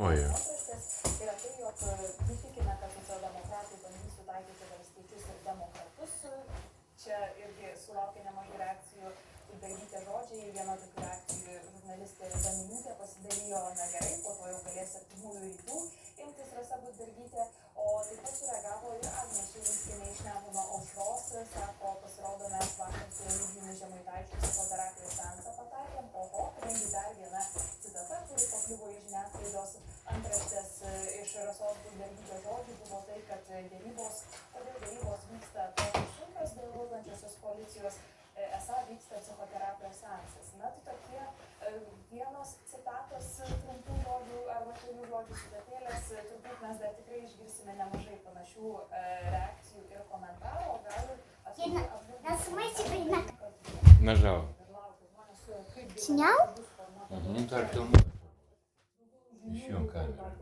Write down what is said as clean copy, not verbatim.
Antraštės yra tai, jog tikime, kad socialdemokratai bandys sutaikyti valstiečius ir demokratus. Čia irgi sulaukė nemažai reakcijų. Budbergytės žodžiai, viena tokių reakcijų žurnalistė Danilytė pasidalijo, na gerai, po to jau galės artimųjų rytų imtis Rasa Budbergytė, o taip pat sureagavo ir Agnė Širinskienė iš Nemuno aušros, sako, pasirodo, mes vakar su Remigijumi Žemaitaičiu psichoterapijos seansą pataikėm, oho, kadangi dar viena citata, kuri pakliuvo į žiniasklaidos antraštės iš Rasos Budbergytės žodžių, buvo tai, kad kodėl dėrybos vyksta tokios sunkios dėl valdančiosios koalicijos, esą vyksta psichoterapijos seansas. Na, tai tokie vienos citatos trumpų žodžių arba kelių žodžių sudatėlės, turbūt mes dar tikrai išgirsime nemažai panašių reakcijų ir komentarų, o gal ir Нажал. Снял? Так, то можно. Еще камеру.